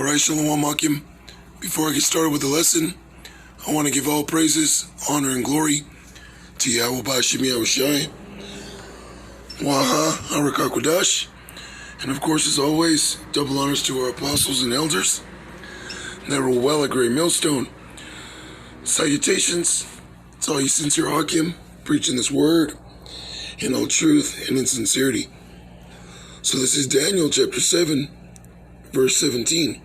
Alright, Shalom Akim. Before I get started with the lesson, I want to give all praises, honor, and glory to Yahweh B'Hashem Yahushai, Waha, Harakakwadash, and of course, as always, double honors to our apostles and elders that rule well at Great Millstone. Salutations to all you sincere Akim, preaching this word in all truth and in sincerity. So this is Daniel chapter 7, verse 17.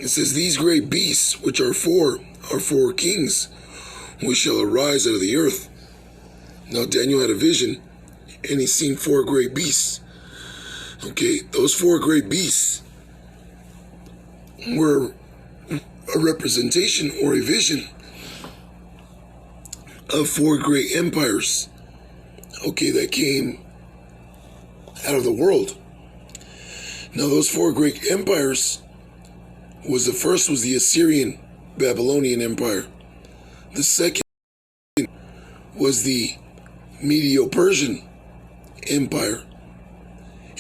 It says, "These great beasts, which are four kings, which shall arise out of the earth." Now Daniel had a vision, and he seen four great beasts. Okay, those four great beasts were a representation or a vision of four great empires, okay, that came out of the world. Now those four great empires the first was the Assyrian Babylonian Empire. The second was the Medo-Persian Empire.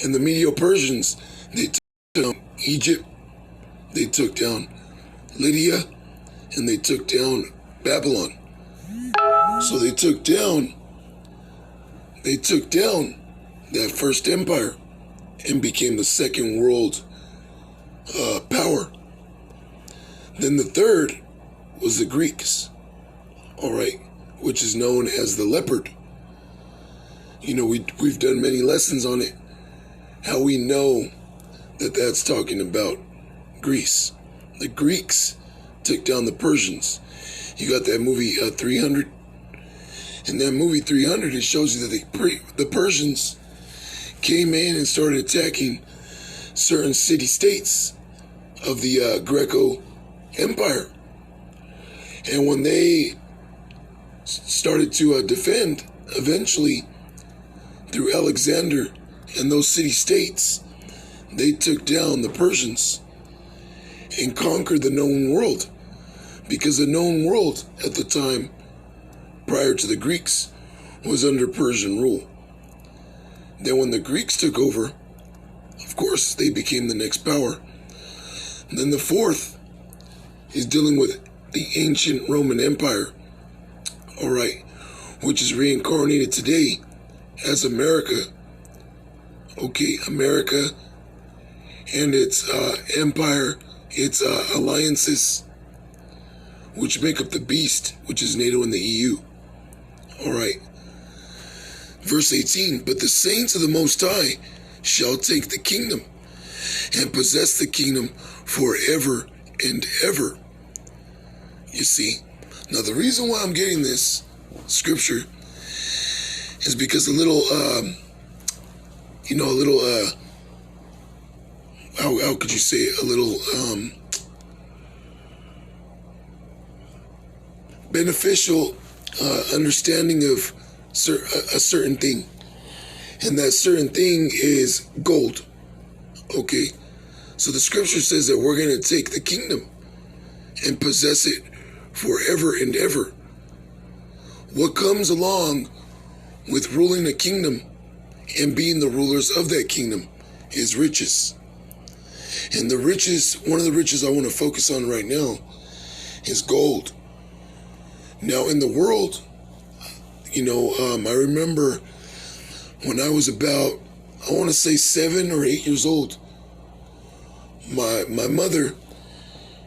And the Medo-Persians, they took down Egypt, they took down Lydia, and they took down Babylon. So they took down that first empire and became the second world power. Then the third was the Greeks, all right, which is known as the leopard. You know, we've done many lessons on it, how we know that that's talking about Greece. The Greeks took down the Persians. You got that movie 300. In that movie 300, it shows you that the Persians came in and started attacking certain city-states of the Greco Empire. And when they started to defend, eventually, through Alexander and those city-states, they took down the Persians and conquered the known world. Because the known world at the time, prior to the Greeks, was under Persian rule. Then when the Greeks took over, of course, they became the next power. And then the fourth is dealing with the ancient Roman Empire, all right, which is reincarnated today as America. Okay, America and its empire, its alliances, which make up the beast, which is NATO and the EU. All right. Verse 18, "But the saints of the Most High shall take the kingdom and possess the kingdom forever and ever." You see, now the reason why I'm getting this scripture is because how could you say it? A little beneficial understanding of a certain thing. And that certain thing is gold. Okay, so the scripture says that we're going to take the kingdom and possess it forever and ever. What comes along with ruling a kingdom and being the rulers of that kingdom is riches. And the riches, one of the riches I want to focus on right now is gold. Now in the world, I remember when I was about, I want to say 7 or 8 years old, my mother,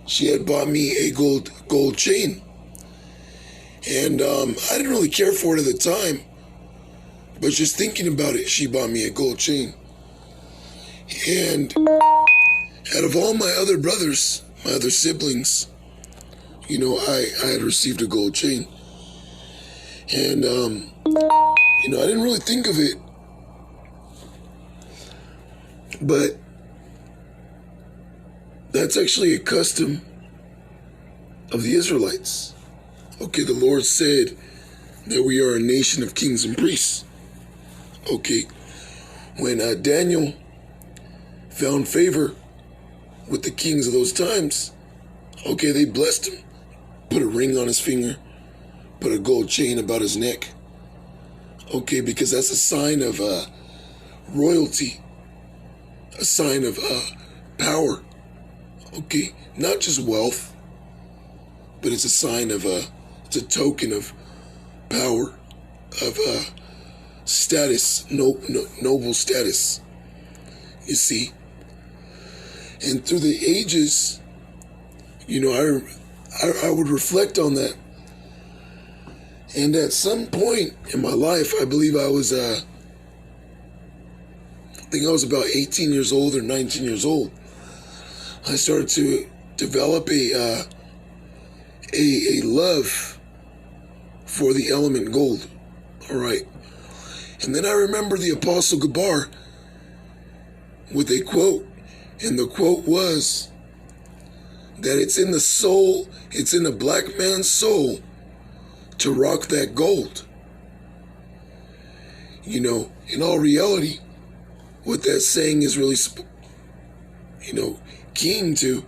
she had bought me a gold chain. And I didn't really care for it at the time, but just thinking about it, she bought me a gold chain. And out of all my other brothers, my other siblings, I had received a gold chain. And, I didn't really think of it, but that's actually a custom of the Israelites. Okay, the Lord said that we are a nation of kings and priests. Okay, when Daniel found favor with the kings of those times, okay, they blessed him, put a ring on his finger, put a gold chain about his neck. Okay, because that's a sign of royalty, a sign of power, Okay, not just wealth, but it's a sign of it's a token of power, of status, noble status. You see, and through the ages, I would reflect on that. And at some point in my life, I believe I was, I think I was about 18 years old or 19 years old. I started to develop a love for the element gold. All right. And then I remember the Apostle Gabar with a quote. And the quote was that it's in the soul, it's in a black man's soul to rock that gold. In all reality, what that saying is really, keen to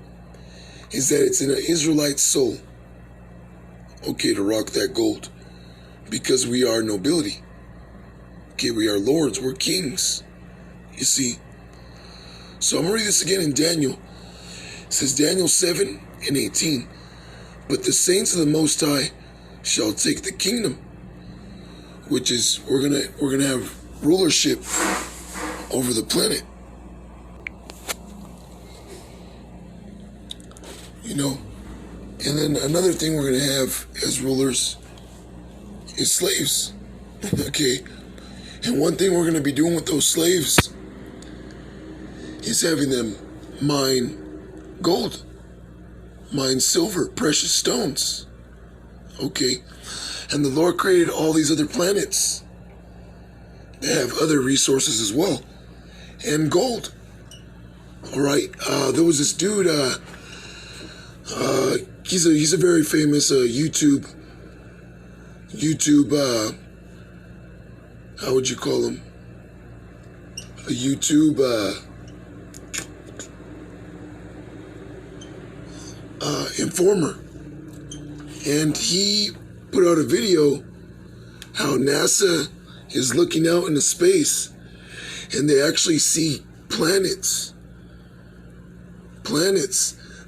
is that it's in an Israelite soul, okay, to rock that gold, because we are nobility. Okay, we are lords, we're kings, you see. So I'm going to read this again in Daniel. It says, Daniel 7:18, but the saints of the Most High shall take the kingdom, which is, we're gonna have rulership over the planet. And then another thing we're gonna have as rulers is slaves. Okay. And one thing we're gonna be doing with those slaves is having them mine gold, mine silver, precious stones. Okay. And the Lord created all these other planets that have other resources as well. And gold. All right. There was this dude, he's a very famous YouTube, how would you call him? A YouTube informer. And he put out a video how NASA is looking out into space and they actually see planets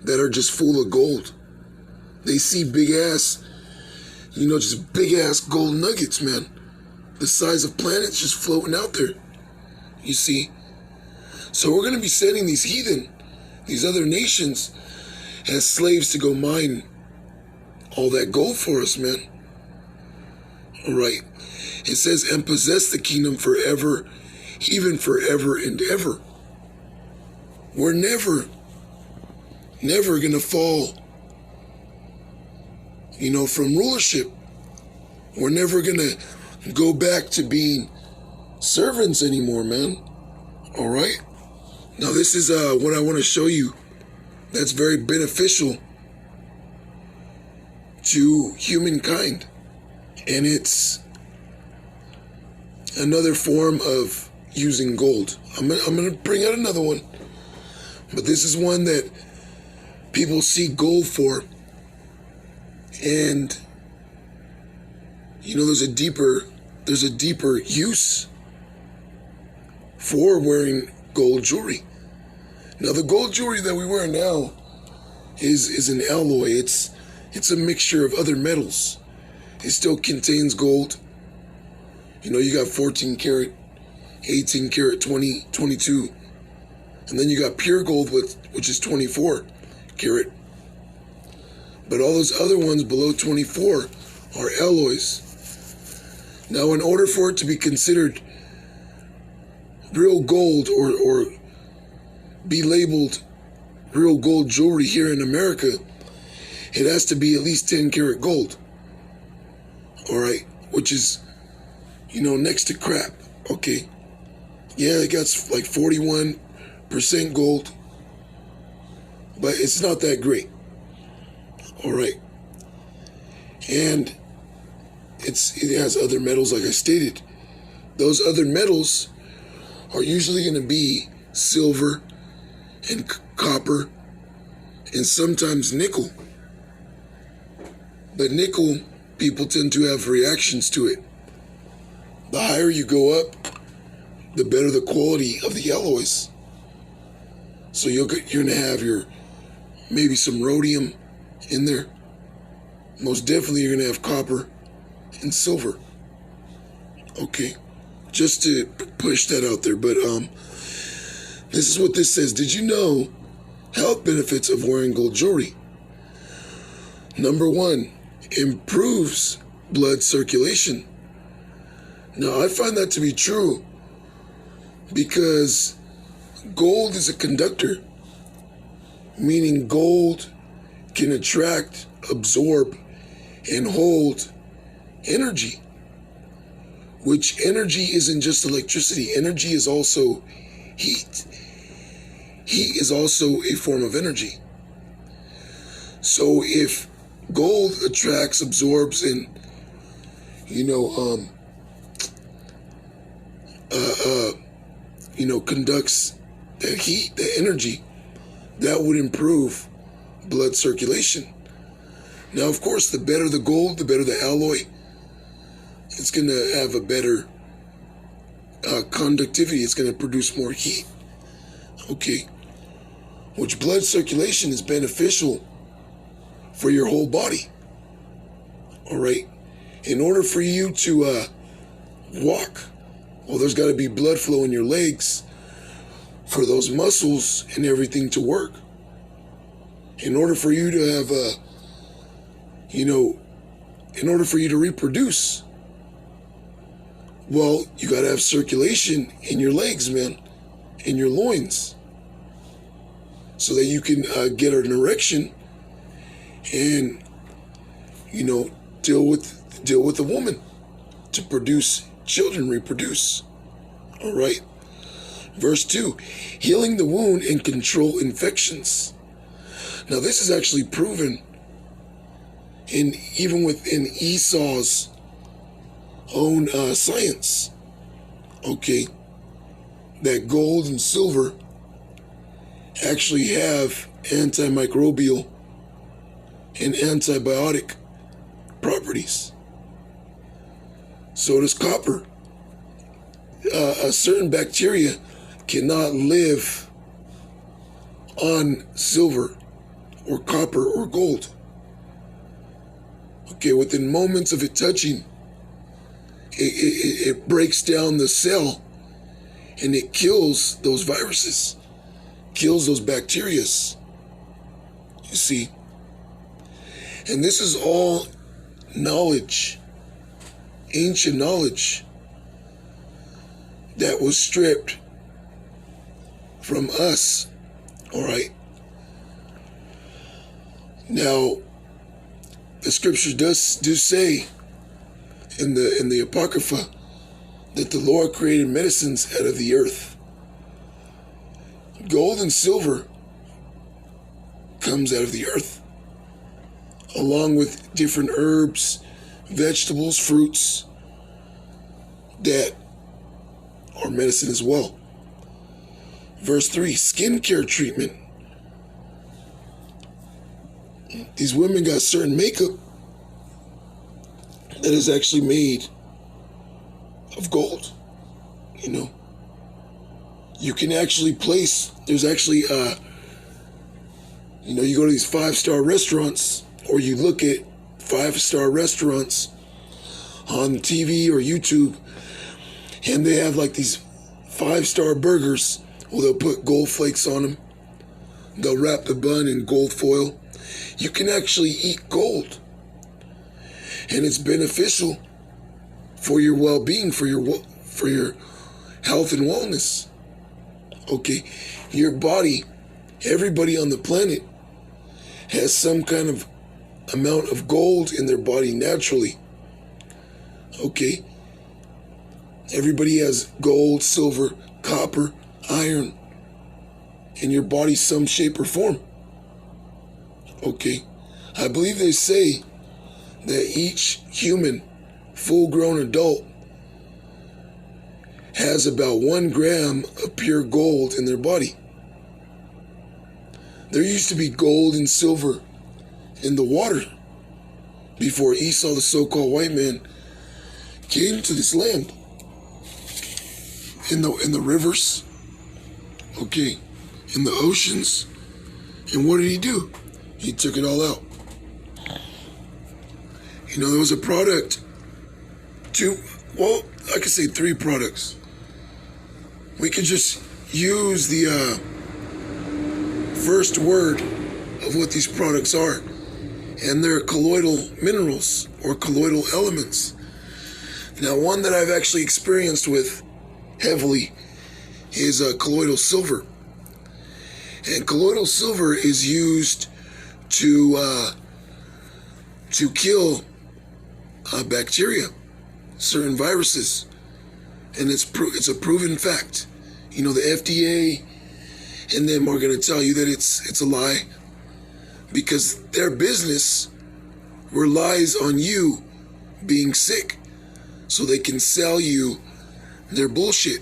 that are just full of gold. They see big ass, just big ass gold nuggets, man. The size of planets just floating out there. You see? So we're going to be sending these heathen, these other nations, as slaves to go mine all that gold for us, man. All right. It says, and possess the kingdom forever, even forever and ever. We're never going to fall, from rulership. We're never going to go back to being servants anymore, man. All right? Now, this is what I want to show you that's very beneficial to humankind. And it's another form of using gold. I'm going to bring out another one. But this is one that people see gold for. And, there's a deeper use for wearing gold jewelry. Now, the gold jewelry that we wear now is an alloy. It's a mixture of other metals. It still contains gold. You got 14 karat, 18 karat, 20, 22. And then you got pure gold, which is 24 karat. But all those other ones below 24 are alloys. Now, in order for it to be considered real gold or be labeled real gold jewelry here in America, it has to be at least 10 karat gold. All right, which is, next to crap. Okay. Yeah, it got like 41% gold, but it's not that great. All right. And it has other metals, like I stated. Those other metals are usually going to be silver and copper and sometimes nickel. But nickel, people tend to have reactions to it. The higher you go up, the better the quality of the alloys. So you're going to have your maybe some rhodium in there. Most definitely you're going to have copper and silver. Okay, just to push that out there. But this is what this says. Did you know health benefits of wearing gold jewelry? Number one, improves blood circulation. Now, I find that to be true because gold is a conductor, meaning gold can attract, absorb, and hold energy, which energy isn't just electricity. Energy is also heat. Heat is also a form of energy. So if gold attracts, absorbs, and conducts that heat, that energy, that would improve blood circulation. Now, of course, the better the gold, the better the alloy, it's going to have a better conductivity. It's going to produce more heat. Okay. Which blood circulation is beneficial for your whole body. All right. In order for you to walk, well, there's got to be blood flow in your legs for those muscles and everything to work. In order for you to have in order for you to reproduce, well, you got to have circulation in your legs, man, in your loins, so that you can get an erection and, deal with a woman to produce children, reproduce. All right. Verse 2, healing the wound and control infections. Now, this is actually proven even within Esau's own science. Okay. That gold and silver actually have antimicrobial and antibiotic properties. So does copper. A certain bacteria cannot live on silver or copper or gold. Okay, within moments of it touching, it breaks down the cell and it kills those viruses, kills those bacteria. You see? And this is all knowledge, ancient knowledge, that was stripped from us. All right. Now, the scriptures do say in the Apocrypha that the Lord created medicines out of the earth. Gold and silver comes out of the earth, along with different herbs, vegetables, fruits that are medicine as well. Verse 3, skincare treatment. These women got certain makeup that is actually made of gold. You can actually place, there's actually, you go to these 5-star restaurants, or you look at 5-star restaurants on TV or YouTube, and they have like these 5-star burgers. Well, they'll put gold flakes on them. They'll wrap the bun in gold foil. You can actually eat gold, and it's beneficial for your well-being, for your health and wellness. Okay, your body, everybody on the planet has some kind of amount of gold in their body naturally. Okay, everybody has gold, silver, copper, iron in your body, some shape or form. Okay, I believe they say that each human, full-grown adult, has about 1 gram of pure gold in their body. There used to be gold and silver in the water before Esau, the so-called white man, came to this land. In the rivers, okay, in the oceans, And what did he do? He took it all out. There was a product, I could say 3 products. We could just use the first word of what these products are. And they're colloidal minerals or colloidal elements. Now, one that I've actually experienced with heavily is colloidal silver. And colloidal silver is used to kill bacteria, certain viruses, and it's a proven fact. The FDA and them are going to tell you that it's a lie, because their business relies on you being sick so they can sell you their bullshit.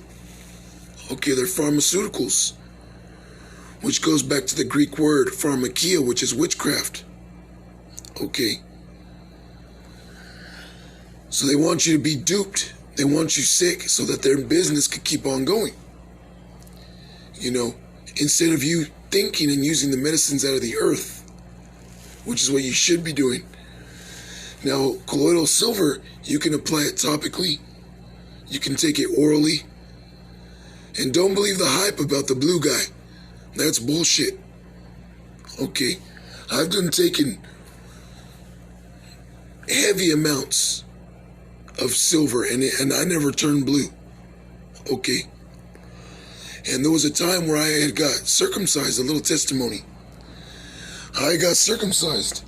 Okay, their pharmaceuticals, which goes back to the Greek word pharmakia, which is witchcraft. Okay. So they want you to be duped. They want you sick so that their business could keep on going. Instead of you thinking and using the medicines out of the earth, which is what you should be doing. Now, colloidal silver, you can apply it topically. You can take it orally. And don't believe the hype about the blue guy. That's bullshit. Okay. I've been taking heavy amounts of silver and I never turned blue. Okay. And there was a time where I had got circumcised, a little testimony. I got circumcised.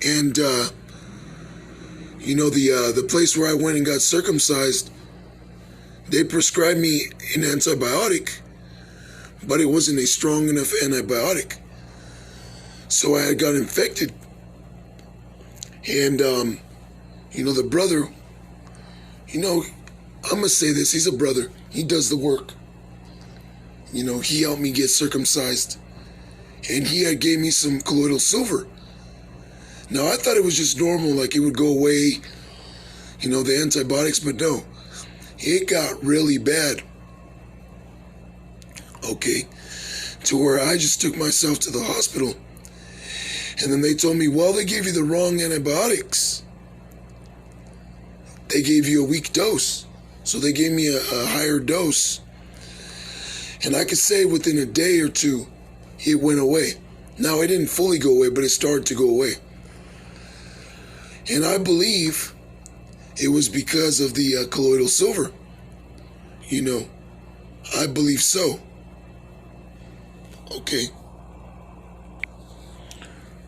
And, the place where I went and got circumcised, they prescribed me an antibiotic, but it wasn't a strong enough antibiotic. So I had got infected. And, the brother, I'm going to say this, he's a brother. He does the work. He helped me get circumcised. And he had gave me some colloidal silver. Now, I thought it was just normal, like it would go away, the antibiotics, but no. It got really bad. Okay. To where I just took myself to the hospital. And then they told me, well, they gave you the wrong antibiotics. They gave you a weak dose. So they gave me a higher dose. And I could say within a day or two, it went away. Now, it didn't fully go away, but it started to go away. And I believe it was because of the colloidal silver. I believe so. Okay.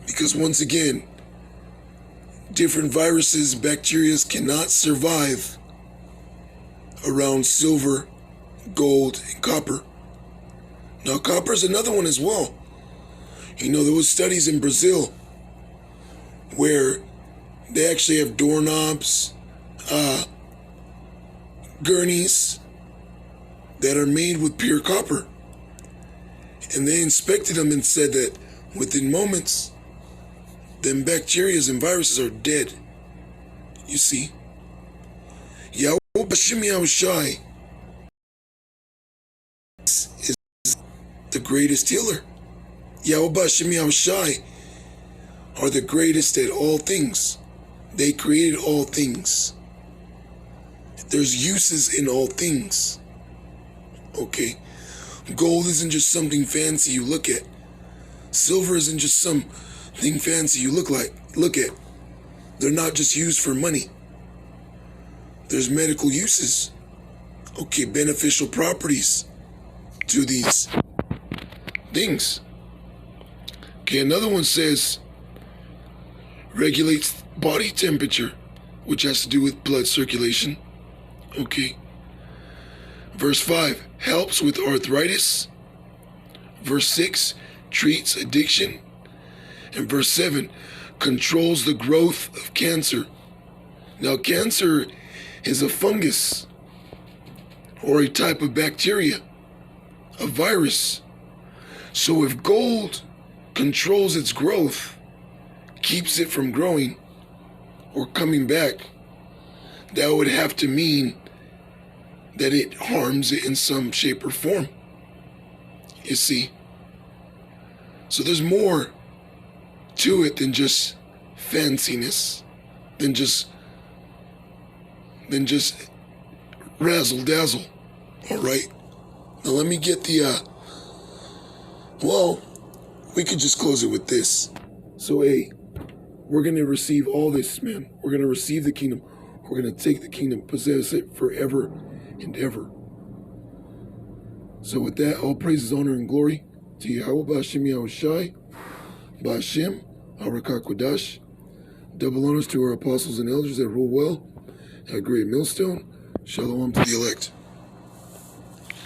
Because once again, different viruses, bacteria cannot survive around silver, gold, and copper. Now, copper is another one as well. There was studies in Brazil where they actually have doorknobs, gurneys that are made with pure copper. And they inspected them and said that within moments, them bacteria and viruses are dead. You see? Yahweh Bashim Yahushai is the greatest healer. Yahweh Bashim Yahushai are the greatest at all things. They created all things. There's uses in all things. Okay? Gold isn't just something fancy you look at. Silver isn't just something fancy you look at. They're not just used for money. There's medical uses. Okay, beneficial properties to these things. Okay, another one says regulates body temperature, which has to do with blood circulation. Okay. Verse 5, helps with arthritis. Verse 6, treats addiction. And verse 7, controls the growth of cancer. Now, cancer is a fungus or a type of bacteria, a virus. So if gold controls its growth, keeps it from growing or coming back, that would have to mean that it harms it in some shape or form. You see? So there's more to it than just fanciness, than just razzle dazzle. All right. Now let me get the. Well, we could just close it with this. So we're gonna receive all this, man. We're gonna receive the kingdom. We're gonna take the kingdom, possess it forever and ever. So with that, all praises, honor, and glory to Yahweh Ba'Shem Yahushai, Ba'Shem, Arakakwadash. Double honors to our apostles and elders that rule well at Great Millstone. Shalom to the elect.